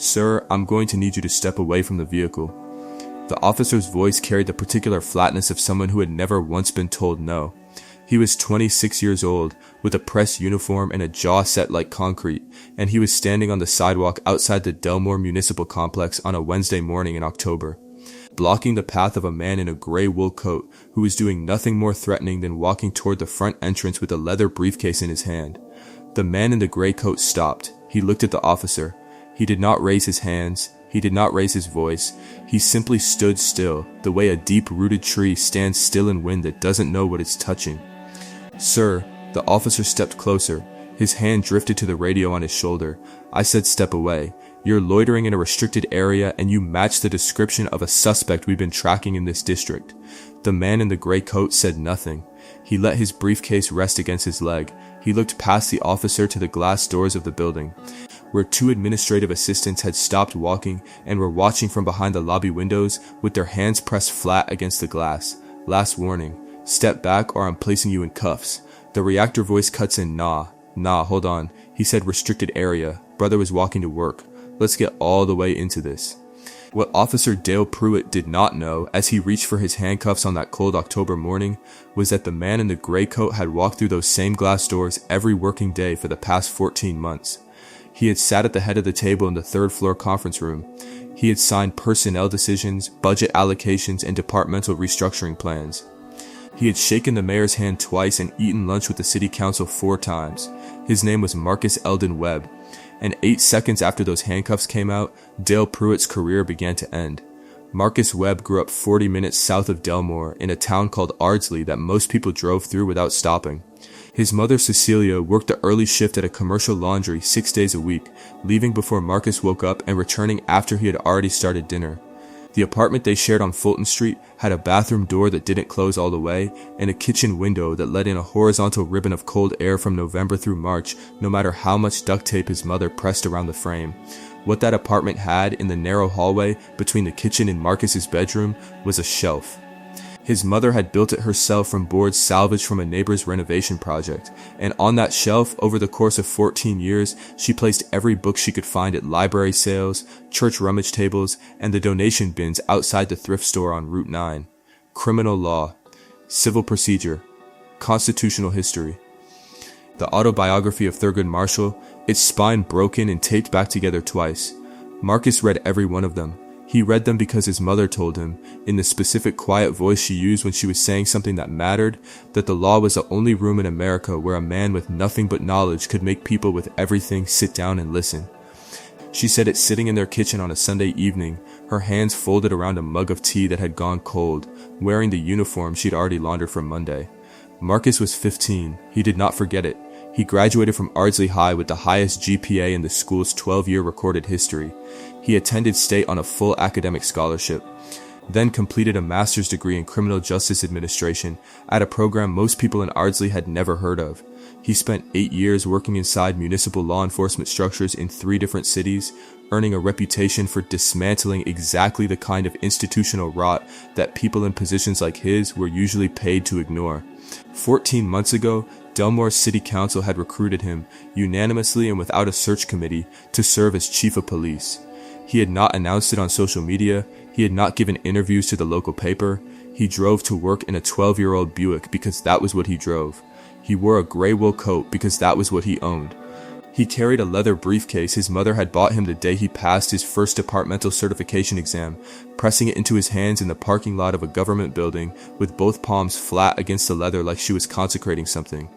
"Sir, I'm going to need you to step away from the vehicle." The officer's voice carried the particular flatness of someone who had never once been told no. He was 26 years old, with a press uniform and a jaw set like concrete, and he was standing on the sidewalk outside the Delmore Municipal Complex on a Wednesday morning in October, blocking the path of a man in a gray wool coat who was doing nothing more threatening than walking toward the front entrance with a leather briefcase in his hand. The man in the gray coat stopped. He looked at the officer. He did not raise his hands. He did not raise his voice. He simply stood still, the way a deep-rooted tree stands still in wind that doesn't know what it's touching. "Sir," the officer stepped closer. His hand drifted to the radio on his shoulder. "I said step away. You're loitering in a restricted area and you match the description of a suspect we've been tracking in this district." The man in the gray coat said nothing. He let his briefcase rest against his leg. He looked past the officer to the glass doors of the building, where two administrative assistants had stopped walking and were watching from behind the lobby windows with their hands pressed flat against the glass. "Last warning. Step back or I'm placing you in cuffs." The reactor voice cuts in, Nah, hold on." He said restricted area. Brother was walking to work. "Let's get all the way into this." What Officer Dale Pruitt did not know, as he reached for his handcuffs on that cold October morning, was that the man in the gray coat had walked through those same glass doors every working day for the past 14 months. He had sat at the head of the table in the third-floor conference room. He had signed personnel decisions, budget allocations, and departmental restructuring plans. He had shaken the mayor's hand twice and eaten lunch with the city council 4 times. His name was Marcus Eldon Webb. And 8 seconds after those handcuffs came out, Dale Pruitt's career began to end. Marcus Webb grew up 40 minutes south of Delmore in a town called Ardsley that most people drove through without stopping. His mother Cecilia worked the early shift at a commercial laundry 6 days a week, leaving before Marcus woke up and returning after he had already started dinner. The apartment they shared on Fulton Street had a bathroom door that didn't close all the way and a kitchen window that let in a horizontal ribbon of cold air from November through March, no matter how much duct tape his mother pressed around the frame. What that apartment had in the narrow hallway between the kitchen and Marcus's bedroom was a shelf. His mother had built it herself from boards salvaged from a neighbor's renovation project, and on that shelf, over the course of 14 years, she placed every book she could find at library sales, church rummage tables, and the donation bins outside the thrift store on Route 9. Criminal law, civil procedure, constitutional history. The autobiography of Thurgood Marshall, its spine broken and taped back together twice. Marcus read every one of them. He read them because his mother told him, in the specific quiet voice she used when she was saying something that mattered, that the law was the only room in America where a man with nothing but knowledge could make people with everything sit down and listen. She said it sitting in their kitchen on a Sunday evening, her hands folded around a mug of tea that had gone cold, wearing the uniform she'd already laundered for Monday. Marcus was 15. He did not forget it. He graduated from Ardsley High with the highest GPA in the school's 12-year recorded history. He attended state on a full academic scholarship, then completed a master's degree in criminal justice administration at a program most people in Ardsley had never heard of. He spent 8 years working inside municipal law enforcement structures in 3 different cities, earning a reputation for dismantling exactly the kind of institutional rot that people in positions like his were usually paid to ignore. 14 months ago, Delmore's city council had recruited him, unanimously and without a search committee, to serve as chief of police. He had not announced it on social media. He had not given interviews to the local paper. He drove to work in a 12-year-old Buick because that was what he drove. He wore a gray wool coat because that was what he owned. He carried a leather briefcase his mother had bought him the day he passed his first departmental certification exam, pressing it into his hands in the parking lot of a government building with both palms flat against the leather like she was consecrating something.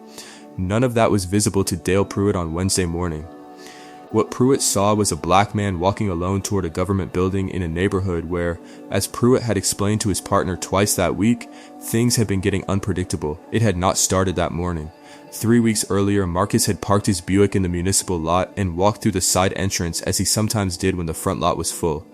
None of that was visible to Dale Pruitt on Wednesday morning. What Pruitt saw was a black man walking alone toward a government building in a neighborhood where, as Pruitt had explained to his partner twice that week, things had been getting unpredictable. It had not started that morning. 3 weeks earlier, Marcus had parked his Buick in the municipal lot and walked through the side entrance as he sometimes did when the front lot was full.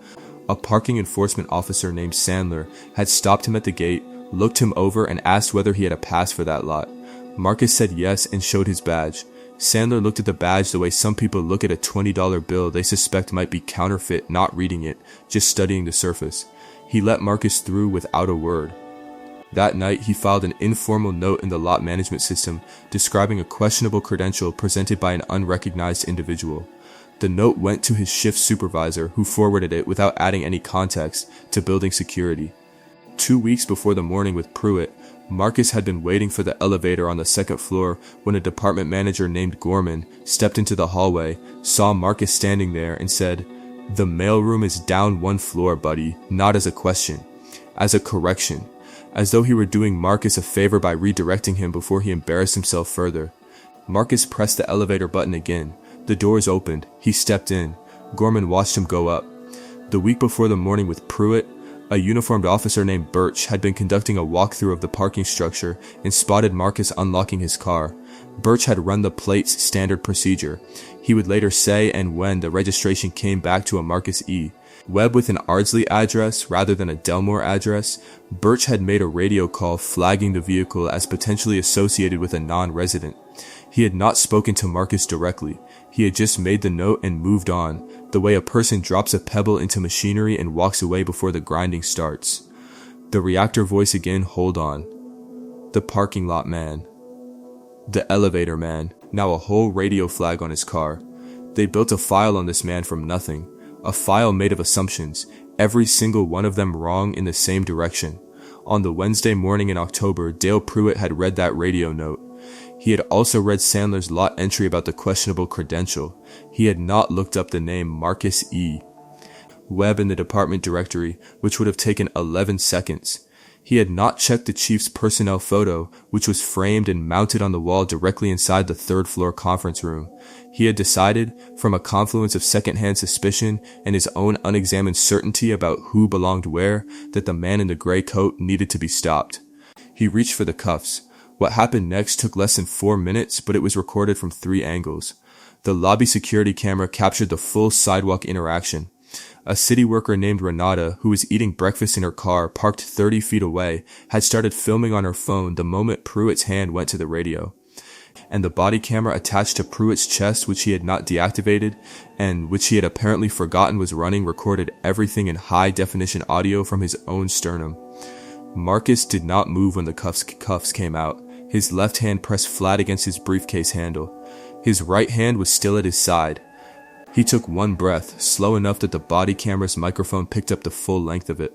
A parking enforcement officer named Sandler had stopped him at the gate, looked him over, and asked whether he had a pass for that lot. Marcus said yes and showed his badge. Sandler looked at the badge the way some people look at a $20 bill they suspect might be counterfeit, not reading it, just studying the surface. He let Marcus through without a word. That night, he filed an informal note in the lot management system describing a questionable credential presented by an unrecognized individual. The note went to his shift supervisor, who forwarded it without adding any context to building security. 2 weeks before the morning with Pruitt, Marcus had been waiting for the elevator on the second floor when a department manager named Gorman stepped into the hallway, saw Marcus standing there, and said, "The mailroom is down 1 floor, buddy," not as a question, as a correction, as though he were doing Marcus a favor by redirecting him before he embarrassed himself further. Marcus pressed the elevator button again. The doors opened. He stepped in. Gorman watched him go up. The week before the morning with Pruitt, a uniformed officer named Birch had been conducting a walkthrough of the parking structure and spotted Marcus unlocking his car. Birch had run the plate's standard procedure. He would later say and when the registration came back to a Marcus E. Webb with an Ardsley address rather than a Delmore address, Birch had made a radio call flagging the vehicle as potentially associated with a non-resident. He had not spoken to Marcus directly. He had just made the note and moved on, the way a person drops a pebble into machinery and walks away before the grinding starts. The reactor voice again, "Hold on." The parking lot man. The elevator man, now a whole radio flag on his car. They built a file on this man from nothing. A file made of assumptions, every single one of them wrong in the same direction. On the Wednesday morning in October, Dale Pruitt had read that radio note. He had also read Sandler's lot entry about the questionable credential. He had not looked up the name Marcus E. Webb in the department directory, which would have taken 11 seconds. He had not checked the chief's personnel photo, which was framed and mounted on the wall directly inside the third-floor conference room. He had decided, from a confluence of second-hand suspicion and his own unexamined certainty about who belonged where, that the man in the gray coat needed to be stopped. He reached for the cuffs. What happened next took less than 4 minutes, but it was recorded from 3 angles. The lobby security camera captured the full sidewalk interaction. A city worker named Renata, who was eating breakfast in her car parked 30 feet away, had started filming on her phone the moment Pruitt's hand went to the radio. And the body camera attached to Pruitt's chest, which he had not deactivated, and which he had apparently forgotten was running, recorded everything in high-definition audio from his own sternum. Marcus did not move when the cuffs came out. His left hand pressed flat against his briefcase handle. His right hand was still at his side. He took one breath, slow enough that the body camera's microphone picked up the full length of it.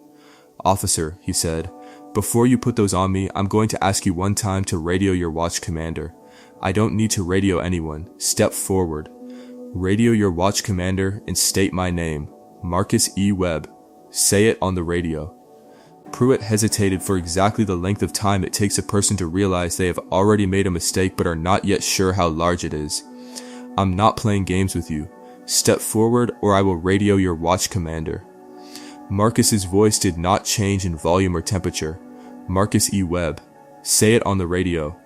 "Officer," he said, "before you put those on me, I'm going to ask you one time to radio your watch commander. I don't need to radio anyone. Step forward. Radio your watch commander and state my name, Marcus E. Webb. Say it on the radio." Pruitt hesitated for exactly the length of time it takes a person to realize they have already made a mistake but are not yet sure how large it is. "I'm not playing games with you. Step forward or I will radio your watch commander." Marcus's voice did not change in volume or temperature. "Marcus E. Webb. Say it on the radio."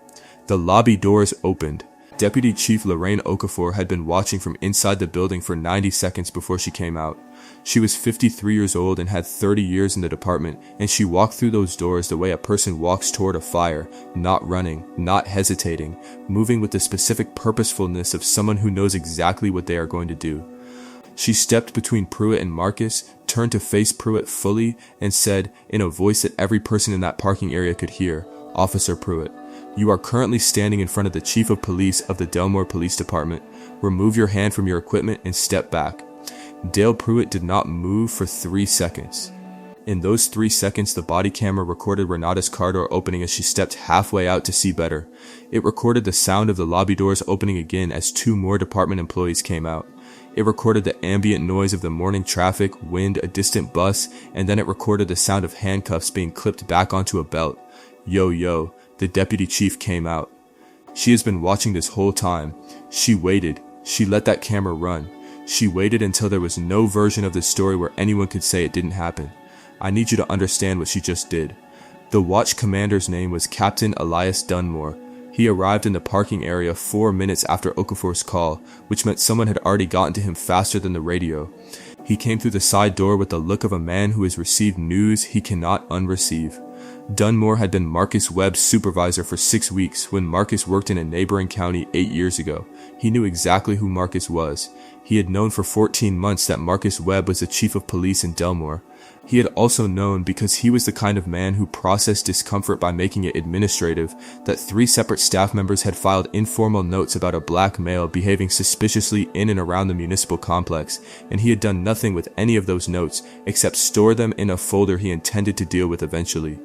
The lobby doors opened. Deputy Chief Lorraine Okafor had been watching from inside the building for 90 seconds before she came out. She was 53 years old and had 30 years in the department, and she walked through those doors the way a person walks toward a fire, not running, not hesitating, moving with the specific purposefulness of someone who knows exactly what they are going to do. She stepped between Pruitt and Marcus, turned to face Pruitt fully, and said, in a voice that every person in that parking area could hear, "Officer Pruitt, you are currently standing in front of the Chief of Police of the Delmore Police Department. Remove your hand from your equipment and step back." Dale Pruitt did not move for 3 seconds. In those 3 seconds, the body camera recorded Renata's car door opening as she stepped halfway out to see better. It recorded the sound of the lobby doors opening again as 2 more department employees came out. It recorded the ambient noise of the morning traffic, wind, a distant bus, and then it recorded the sound of handcuffs being clipped back onto a belt. Yo, the deputy chief came out. She has been watching this whole time. She waited. She let that camera run. She waited until there was no version of the story where anyone could say it didn't happen. I need you to understand what she just did. The watch commander's name was Captain Elias Dunmore. He arrived in the parking area 4 minutes after Okafor's call, which meant someone had already gotten to him faster than the radio. He came through the side door with the look of a man who has received news he cannot unreceive. Dunmore had been Marcus Webb's supervisor for 6 weeks when Marcus worked in a neighboring county 8 years ago. He knew exactly who Marcus was. He had known for 14 months that Marcus Webb was the chief of police in Delmore. He had also known, because he was the kind of man who processed discomfort by making it administrative, that 3 separate staff members had filed informal notes about a black male behaving suspiciously in and around the municipal complex, and he had done nothing with any of those notes except store them in a folder he intended to deal with eventually.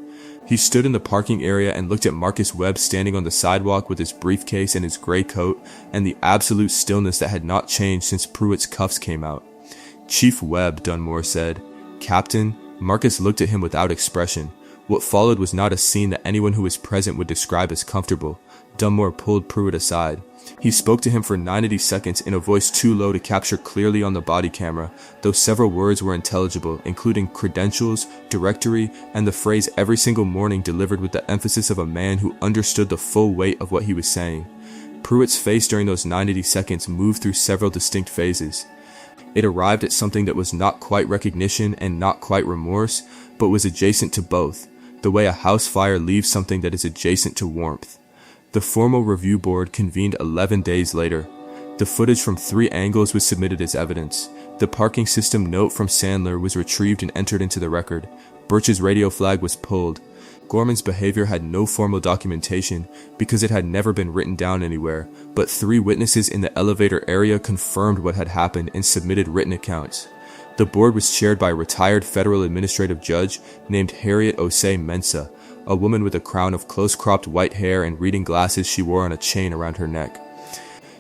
He stood in the parking area and looked at Marcus Webb standing on the sidewalk with his briefcase and his gray coat, and the absolute stillness that had not changed since Pruitt's cuffs came out. "Chief Webb," Dunmore said. "Captain." Marcus looked at him without expression. What followed was not a scene that anyone who was present would describe as comfortable. Dunmore pulled Pruitt aside. He spoke to him for 90 seconds in a voice too low to capture clearly on the body camera, though several words were intelligible, including credentials, directory, and the phrase "every single morning" delivered with the emphasis of a man who understood the full weight of what he was saying. Pruitt's face during those 90 seconds moved through several distinct phases. It arrived at something that was not quite recognition and not quite remorse, but was adjacent to both, the way a house fire leaves something that is adjacent to warmth. The formal review board convened 11 days later. The footage from 3 angles was submitted as evidence. The parking system note from Sandler was retrieved and entered into the record. Birch's radio flag was pulled. Gorman's behavior had no formal documentation because it had never been written down anywhere, but 3 witnesses in the elevator area confirmed what had happened and submitted written accounts. The board was chaired by a retired federal administrative judge named Harriet Osei Mensah, a woman with a crown of close-cropped white hair and reading glasses she wore on a chain around her neck.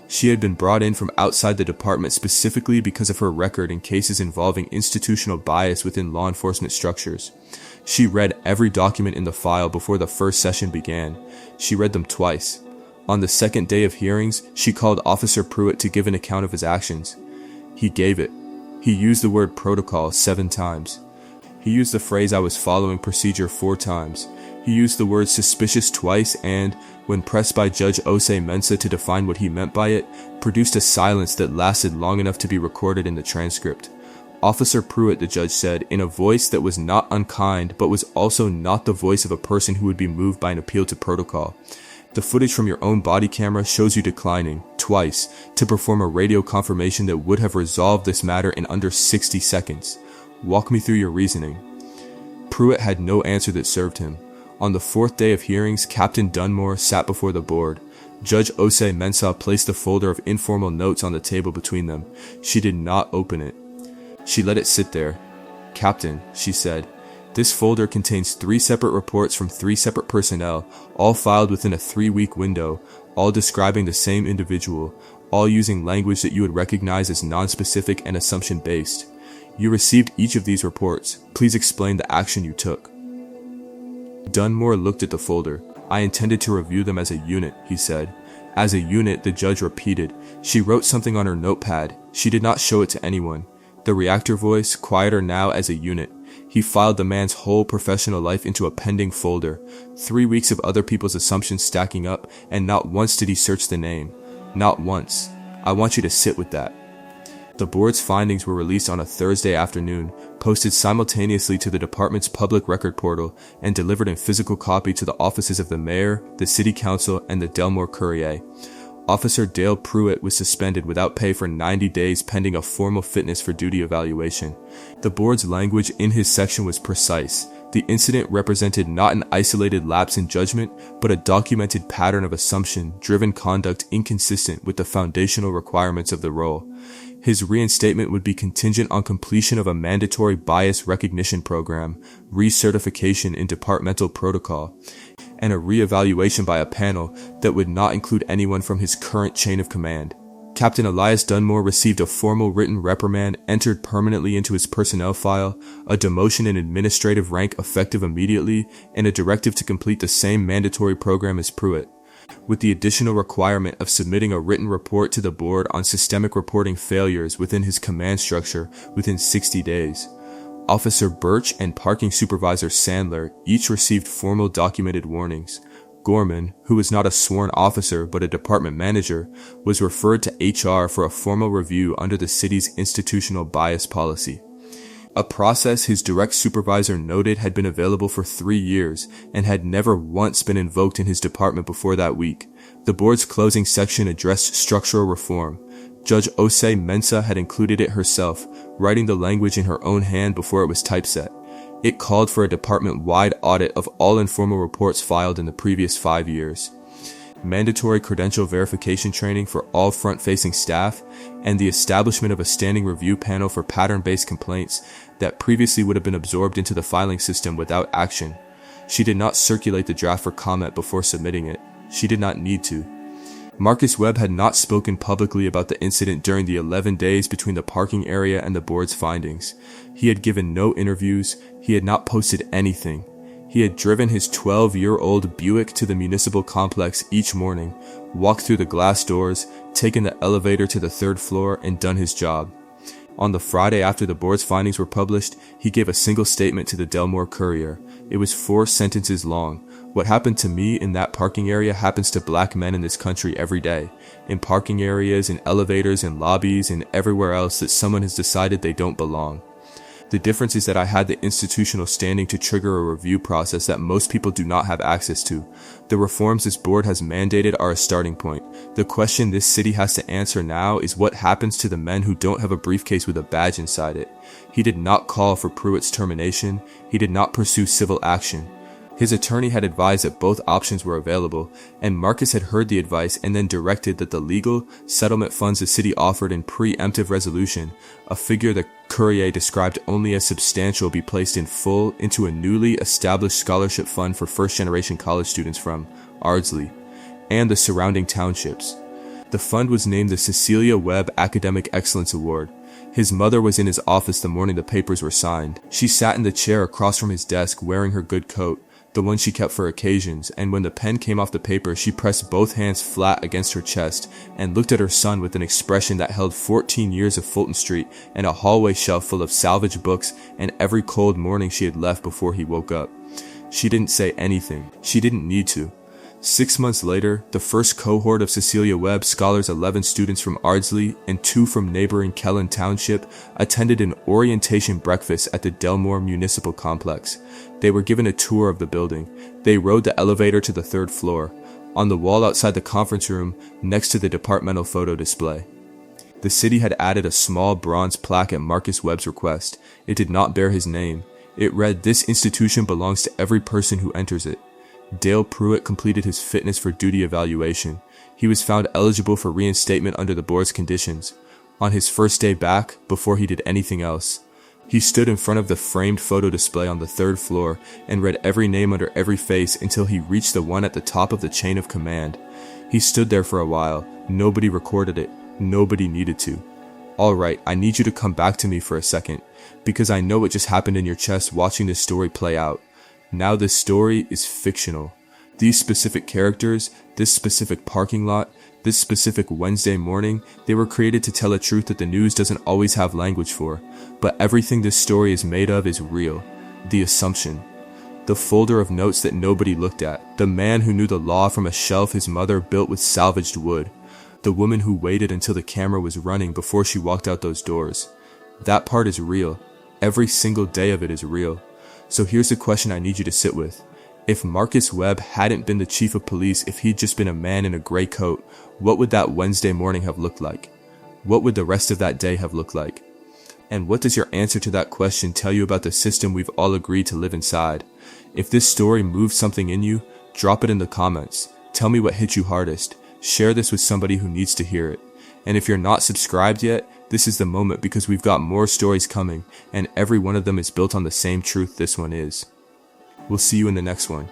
She had been brought in from outside the department specifically because of her record in cases involving institutional bias within law enforcement structures. She read every document in the file before the first session began. She read them twice. On the second day of hearings, she called Officer Pruitt to give an account of his actions. He gave it. He used the word protocol 7 times. He used the phrase "I was following procedure" 4 times. He used the word "suspicious" twice and, when pressed by Judge Osei Mensah to define what he meant by it, produced a silence that lasted long enough to be recorded in the transcript. "Officer Pruitt," the judge said, in a voice that was not unkind but was also not the voice of a person who would be moved by an appeal to protocol. "The footage from your own body camera shows you declining, twice, to perform a radio confirmation that would have resolved this matter in under 60 seconds. Walk me through your reasoning." Pruitt had no answer that served him. On the 4th day of hearings, Captain Dunmore sat before the board. Judge Osei Mensah placed a folder of informal notes on the table between them. She did not open it. She let it sit there. "Captain," she said, "this folder contains 3 separate reports from 3 separate personnel, all filed within a 3-week window, all describing the same individual, all using language that you would recognize as nonspecific and assumption-based. You received each of these reports. Please explain the action you took." Dunmore looked at the folder. "I intended to review them as a unit," he said. "As a unit," the judge repeated. She wrote something on her notepad. She did not show it to anyone. The reactor voice, quieter now, "as a unit." He filed the man's whole professional life into a pending folder. 3 weeks of other people's assumptions stacking up, and not once did he search the name. Not once. I want you to sit with that. The board's findings were released on a Thursday afternoon, posted simultaneously to the department's public record portal, and delivered in physical copy to the offices of the mayor, the city council, and the Delmore Courier. Officer Dale Pruitt was suspended without pay for 90 days pending a formal fitness for duty evaluation. The board's language in his section was precise. The incident represented not an isolated lapse in judgment, but a documented pattern of assumption-driven conduct inconsistent with the foundational requirements of the role. His reinstatement would be contingent on completion of a mandatory bias recognition program, recertification in departmental protocol, and a re-evaluation by a panel that would not include anyone from his current chain of command. Captain Elias Dunmore received a formal written reprimand entered permanently into his personnel file, a demotion in administrative rank effective immediately, and a directive to complete the same mandatory program as Pruitt, with the additional requirement of submitting a written report to the board on systemic reporting failures within his command structure within 60 days. Officer Birch and Parking Supervisor Sandler each received formal documented warnings. Gorman, who was not a sworn officer but a department manager, was referred to HR for a formal review under the city's institutional bias policy. a process his direct supervisor noted had been available for 3 years and had never once been invoked in his department before that week. The board's closing section addressed structural reform. Judge Osei Mensah had included it herself, writing the language in her own hand before it was typeset. It called for a department-wide audit of all informal reports filed in the previous 5 years, mandatory credential verification training for all front-facing staff, and the establishment of a standing review panel for pattern-based complaints that previously would have been absorbed into the filing system without action. She did not circulate the draft for comment before submitting it. She did not need to. Marcus Webb had not spoken publicly about the incident during the 11 days between the parking area and the board's findings. He had given no interviews. He had not posted anything. He had driven his 12-year-old Buick to the municipal complex each morning, walked through the glass doors, taken the elevator to the 3rd floor, and done his job. On the Friday after the board's findings were published, he gave a single statement to the Delmore Courier. It was 4 sentences long. What happened to me in that parking area happens to black men in this country every day. In parking areas, in elevators, in lobbies, and everywhere else that someone has decided they don't belong. The difference is that I had the institutional standing to trigger a review process that most people do not have access to. The reforms this board has mandated are a starting point. The question this city has to answer now is what happens to the men who don't have a briefcase with a badge inside it. He did not call for Pruitt's termination. He did not pursue civil action. His attorney had advised that both options were available, and Marcus had heard the advice and then directed that the legal settlement funds the city offered in preemptive resolution, a figure the Courier described only as substantial, be placed in full into a newly established scholarship fund for first-generation college students from Ardsley and the surrounding townships. The fund was named the Cecilia Webb Academic Excellence Award. His mother was in his office the morning the papers were signed. She sat in the chair across from his desk wearing her good coat, the one she kept for occasions, and when the pen came off the paper, she pressed both hands flat against her chest and looked at her son with an expression that held 14 years of Fulton Street and a hallway shelf full of salvaged books and every cold morning she had left before he woke up. She didn't say anything. She didn't need to. 6 months later, the first cohort of Cecilia Webb scholars, 11 students from Ardsley and 2 from neighboring Kellen Township, attended an orientation breakfast at the Delmore Municipal Complex. They were given a tour of the building. They rode the elevator to the 3rd floor, on the wall outside the conference room next to the departmental photo display. The city had added a small bronze plaque at Marcus Webb's request. It did not bear his name. It read, "This institution belongs to every person who enters it." Dale Pruitt completed his fitness for duty evaluation. He was found eligible for reinstatement under the board's conditions. On his first day back, before he did anything else, he stood in front of the framed photo display on the 3rd floor and read every name under every face until he reached the one at the top of the chain of command. He stood there for a while. Nobody recorded it. Nobody needed to. "Alright, I need you to come back to me for a second, because I know what just happened in your chest watching this story play out. Now this story is fictional. These specific characters, this specific parking lot, this specific Wednesday morning, they were created to tell a truth that the news doesn't always have language for. But everything this story is made of is real. The assumption. The folder of notes that nobody looked at. The man who knew the law from a shelf his mother built with salvaged wood. The woman who waited until the camera was running before she walked out those doors. That part is real. Every single day of it is real. So here's the question I need you to sit with. If Marcus Webb hadn't been the chief of police, if he'd just been a man in a gray coat, what would that Wednesday morning have looked like? What would the rest of that day have looked like? And what does your answer to that question tell you about the system we've all agreed to live inside? If this story moved something in you, drop it in the comments. Tell me what hit you hardest. Share this with somebody who needs to hear it. And if you're not subscribed yet, this is the moment, because we've got more stories coming, and every one of them is built on the same truth this one is. We'll see you in the next one.